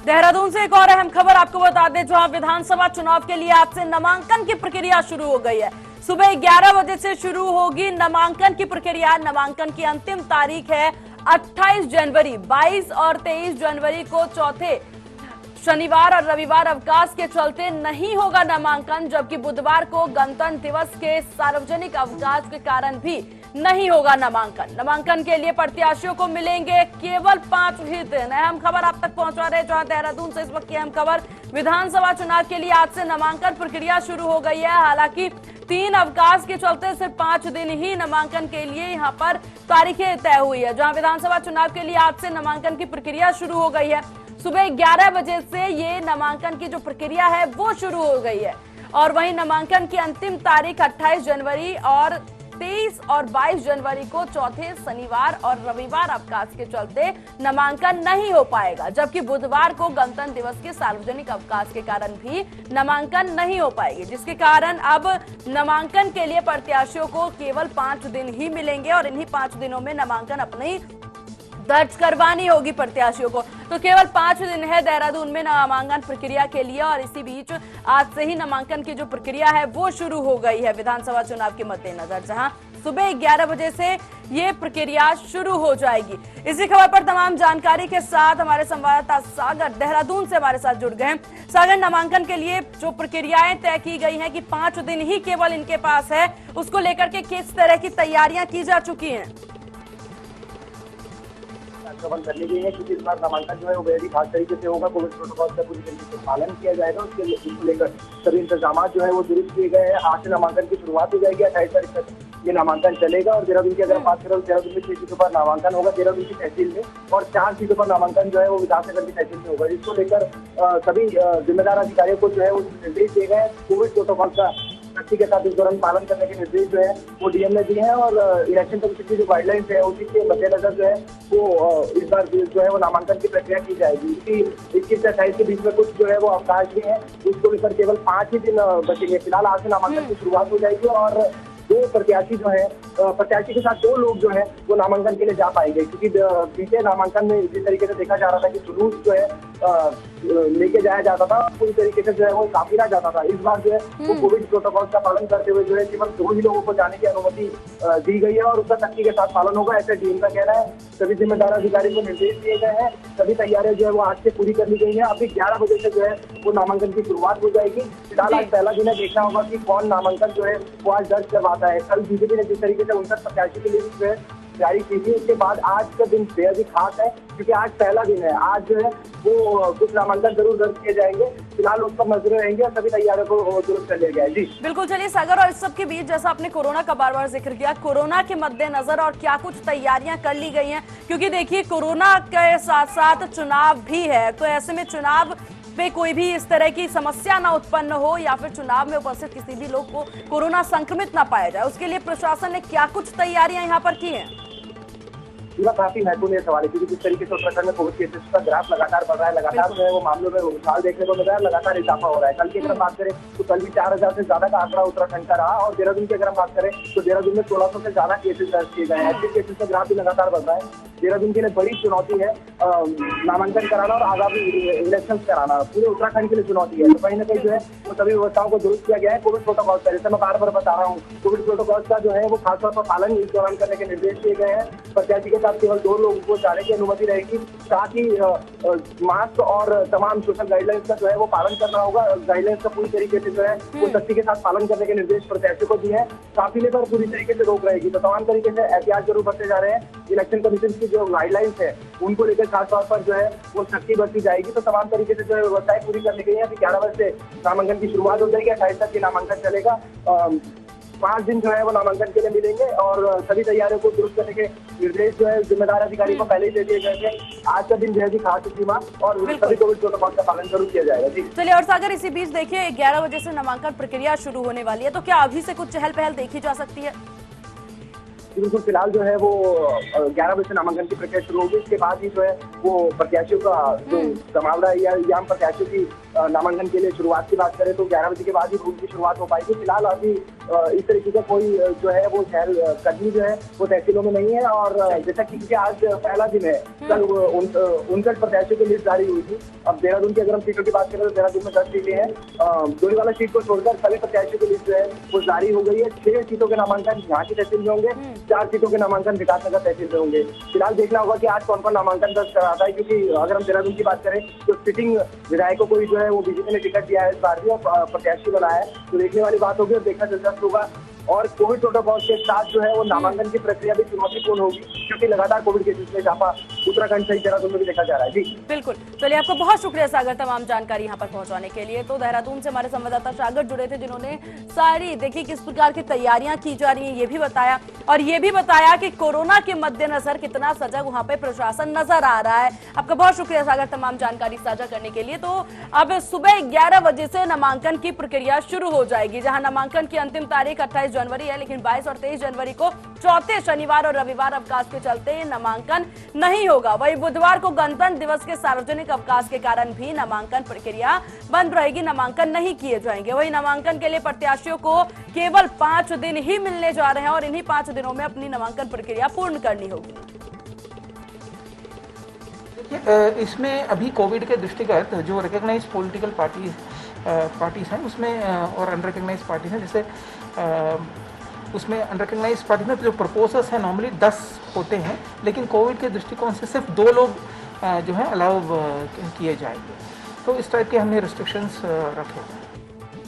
देहरादून से एक और अहम खबर आपको बता दें, जहां विधानसभा चुनाव के लिए आज से नामांकन की प्रक्रिया शुरू हो गई है। सुबह 11 बजे से शुरू होगी नामांकन की प्रक्रिया। नामांकन की अंतिम तारीख है 28 जनवरी। 22 और 23 जनवरी को चौथे शनिवार और रविवार अवकाश के चलते नहीं होगा नामांकन, जबकि बुधवार को गणतंत्र दिवस के सार्वजनिक अवकाश के कारण भी नहीं होगा नामांकन। नामांकन के लिए प्रत्याशियों को मिलेंगे केवल 5 ही दिन। अहम खबर आप तक पहुंचा रहे, जहां देहरादून से इस वक्त की अहम खबर, विधानसभा चुनाव के लिए आज से नामांकन प्रक्रिया शुरू हो गई है। हालांकि 3 अवकाश के चलते सिर्फ 5 दिन ही नामांकन के लिए यहां पर तारीखें तय हुई है। जहां विधानसभा चुनाव के लिए आज से नामांकन की प्रक्रिया शुरू हो गई है। सुबह 11 बजे से ये नामांकन की जो प्रक्रिया है वो शुरू हो गई है। और वहीं नामांकन की अंतिम तारीख 28 जनवरी और 23 और 22 जनवरी को चौथे शनिवार और रविवार अवकाश के चलते नामांकन नहीं हो पाएगा, जबकि बुधवार को गणतंत्र दिवस के सार्वजनिक अवकाश के कारण भी नामांकन नहीं हो पाएगी, जिसके कारण अब नामांकन के लिए प्रत्याशियों को केवल 5 दिन ही मिलेंगे और इन्हीं 5 दिनों में नामांकन अपनी दर्ज करवानी होगी प्रत्याशियों को। तो केवल 5 दिन है देहरादून में नामांकन प्रक्रिया के लिए, और इसी बीच आज से ही नामांकन की जो प्रक्रिया है वो शुरू हो गई है विधानसभा चुनाव के मद्देनजर, जहां सुबह 11 बजे से ये प्रक्रिया शुरू हो जाएगी। इसी खबर पर तमाम जानकारी के साथ हमारे संवाददाता सागर देहरादून से हमारे साथ जुड़ गए हैं। सागर, नामांकन के लिए जो प्रक्रियाएं तय की गई हैं कि 5 दिन ही केवल इनके पास है, उसको लेकर के किस तरह की तैयारियां की जा चुकी हैं? प्रबंध कर ली गई है, क्योंकि इस बार नामांकन जो है वो बेहद ही खास तरीके से होगा। कोविड प्रोटोकॉल का पूरी तरीके से पालन किया जाएगा। उसको लेकर सभी इंतजाम जो है वो दुरुस्त किए गए हैं। आज से नामांकन की शुरुआत हो जाएगी। 28 तारीख तक ये नामांकन चलेगा। और देहरादून की अगर बात करें, देहरादून में 6 सीटों पर नामांकन होगा देहरादून की तहसील में, और 4 सीटों पर नामांकन जो है वो विधानसभा की तहसील में होगा। इसको लेकर सभी जिम्मेदार अधिकारियों को जो है वो निर्देश दिए गए हैं। कोविड प्रोटोकॉल का सख्ती के साथ इस दौरान पालन करने के निर्देश जो है वो डीएम ने दिए हैं। और इलेक्शन कमीशन की जो गाइडलाइंस है उसी के मद्देनजर जो है वो इस बार जो है वो नामांकन की प्रक्रिया की जाएगी। इसी 21 से 28 के बीच में कुछ जो है वो अवकाश भी है, उसको लेकर केवल 5 ही दिन बचेंगे। फिलहाल आज से नामांकन की शुरुआत हो जाएगी और 2 प्रत्याशी जो है, प्रत्याशी के साथ 2 लोग जो है वो नामांकन के लिए जा पाएंगे, क्योंकि बीते नामांकन में जिस तरीके से देखा जा रहा था कि जुलूस जो है लेके जाया जाता था, पूरी तरीके से जो है वो काफिला जाता था। इस बार जो है वो कोविड प्रोटोकॉल का पालन करते हुए जो है केवल 2 ही लोगों को जाने की अनुमति दी गई है और उसका सख्ती के साथ पालन होगा, ऐसा डीएम का कहना है। सभी जिम्मेदार अधिकारी को निर्देश दिए गए हैं। सभी तैयारियां जो है वो आज से पूरी कर ली गई है। अभी 11 बजे से जो है वो नामांकन की शुरुआत हो जाएगी। फिलहाल आज पहला दिन है, देखना होगा कि कौन नामांकन जो है वो आज दर्ज करवाता है। कल बीजेपी ने जिस तरीके से 59 प्रत्याशी के लिए जो है जारी की थी, उसके बाद आज का दिन बेहद ही खास है, क्योंकि आज पहला दिन है। आज जो है वो कुछ नामांकन जरूर दर्ज किए जाएंगे। फिलहाल उस पर नजरें रहेंगी और सभी तैयारियों को दुरुस्त कर लिया गया है। जी बिल्कुल। चलिए सागर, और इस सब के बीच जैसा आपने कोरोना का बार बार जिक्र किया, कोरोना के मद्देनजर और क्या कुछ तैयारियां कर ली गई हैं? क्योंकि देखिए कोरोना के साथ साथ चुनाव भी है, तो ऐसे में चुनाव पे कोई भी इस तरह की समस्या ना उत्पन्न हो या फिर चुनाव में उपस्थित किसी भी लोग को कोरोना संक्रमित ना पाया जाए, उसके लिए प्रशासन ने क्या कुछ तैयारियां यहाँ पर की हैं? काफी महत्वपूर्ण सवाल है, क्योंकि जिस तरीके से उत्तराखंड में कोविड केसेस का ग्राफ लगातार बढ़ रहा है, लगातार जो है वो मामलों में उछाल देखने को मिल रहा है, लगातार इजाफा हो रहा है। कल की अगर हम बात करें तो कल भी 4000 से ज्यादा का आंकड़ा उत्तराखंड का रहा। और देहरादून की अगर हम बात करें तो देहरादून में 1600 से ज्यादा केसेस दर्ज किए गए हैं। एक्टिव केसेस का ग्राफ भी लगातार बढ़ रहा है। देहरादून के लिए बड़ी चुनौती है नामांकन कराना और आगामी इलेक्शन कराना, पूरे उत्तराखंड के लिए चुनौती है। तो कहीं ना कहीं जो है वो सभी व्यवस्थाओं को दुरुस्त किया गया है। कोविड प्रोटोकॉल का, जैसे मैं बार बार बता रहा हूँ, कोविड प्रोटोकॉल का जो है वो खासतौर पर पालन इस दौरान करने के निर्देश दिए गए हैं। प्रत्याशी के साथ केवल 2 लोगों को जाने की अनुमति रहेगी। साथ ही मास्क और तमाम सोशल गाइडलाइंस का जो है वो पालन करना होगा। गाइडलाइंस का पूरी तरीके से जो है वो सख्ती के साथ पालन करने के निर्देश प्रत्याशियों को दिए हैं। काफिले पर पूरी तरीके से रोक रहेगी। तो तमाम तरीके से एहतियात जरूर बरते जा रहे हैं। इलेक्शन कमीशन की जो गाइडलाइंस है उनको लेकर खासतौर पर जो है वो सख्ती बरती जाएगी। तो तमाम तरीके से जो है व्यवस्थाएं पूरी करने के लिए अभी 11 बजे से नामांकन की शुरुआत हो जाएगी। 28 तक ये नामांकन चलेगा। 5 दिन जो है वो नामांकन के लिए मिलेंगे और सभी तैयारियों को दुरुस्त करने के निर्देश जो है जिम्मेदार अधिकारी को पहले ही दे दिए गए थे। आज का दिन बेहद ही खास सीमा और सभी कोविड प्रोटोकॉल का पालन जरूर किया जाएगा। जी चलिए, और सागर इसी बीच देखिए 11 बजे से नामांकन प्रक्रिया शुरू होने वाली है, तो क्या अभी से कुछ चहल पहल देखी जा सकती है? बिल्कुल, फिलहाल जो है वो 11 बजे से नामांकन की प्रक्रिया शुरू होगी। इसके बाद ही जो है वो प्रत्याशियों का जो जमावड़ा है या प्रत्याशियों की नामांकन के लिए शुरुआत की बात करें तो 11 बजे के बाद ही उनकी शुरुआत हो पाएगी। फिलहाल अभी इस तरीके का कोई जो है वो कर्मी जो है वो तहसीलों में नहीं है। और जैसा कि आज पहला दिन है, कल 59 प्रत्याशियों की लिस्ट जारी हुई थी। अब देहरादून की अगर हम सीटों की बात करें तो देहरादून में 10 सीटें हैं। डोलीवाला सीट को छोड़कर सभी प्रत्याशियों की लिस्ट जो है वो जारी हो गई है। 6 सीटों के नामांकन यहाँ की तहसील में होंगे, 4 सीटों के नामांकन विकासनगर तहसील में होंगे। फिलहाल देखना होगा कि आज कौन कौन नामांकन दर्ज कराता है, क्योंकि अगर हम देहरादून की बात करें तो सिटिंग विधायकों को जो है वो बीजेपी ने टिकट दिया है इस बार भी और प्रत्याशी बनाया है। तो देखने वाली बात होगी और देखना दिलचस्प होगा। और कोविड प्रोटोकॉल के साथ जो है वो नामांकन की प्रक्रिया भी चुनौतीपूर्ण होगी, क्योंकि लगातार कोविड केसेस में इजाफा उत्तराखंड सहित देहरादून में भी देखा जा रहा है। जी बिल्कुल, चलिए आपका बहुत शुक्रिया सागर तमाम जानकारी यहाँ पर पहुंचाने के लिए। तो देहरादून से हमारे संवाददाता सागर जुड़े थे, जिन्होंने सारी देखिए किस प्रकार की तैयारियां की जा रही है ये भी बताया, और ये भी बताया कि कोरोना के मद्देनजर कितना सजग वहां पे प्रशासन नजर आ रहा है। आपका बहुत शुक्रिया सागर तमाम जानकारी साझा करने के लिए। तो अब सुबह 11 बजे से नामांकन की प्रक्रिया शुरू हो जाएगी, जहां नामांकन की अंतिम तारीख 28 जनवरी है, लेकिन 22 और 23 जनवरी को चौथे शनिवार और रविवार अवकाश के चलते नामांकन नहीं होगा। वहीं बुधवार को गणतंत्र दिवस के सार्वजनिक अवकाश के कारण भी नामांकन प्रक्रिया बंद रहेगी, नामांकन नहीं किए जाएंगे। वहीं नामांकन के लिए प्रत्याशियों को केवल 5 दिन ही मिलने जा रहे हैं और इन्हीं 5 दिनों में अपनी नामांकन प्रक्रिया पूर्ण करनी होगी। इसमें अभी कोविड के दृष्टिगत जो रिकॉग्नाइज पॉलिटिकल पार्टीज हैं उसमें और अनरिकॉग्नाइज पार्टीज हैं, जैसे उसमें अनरिकॉग्नाइज पार्टी में जो प्रपोजल्स हैं नॉर्मली 10 होते हैं, लेकिन कोविड के दृष्टिकोण से सिर्फ 2 लोग जो हैं अलाउ किए जाएंगे। तो इस टाइप के हमने रिस्ट्रिक्शंस रखे हैं।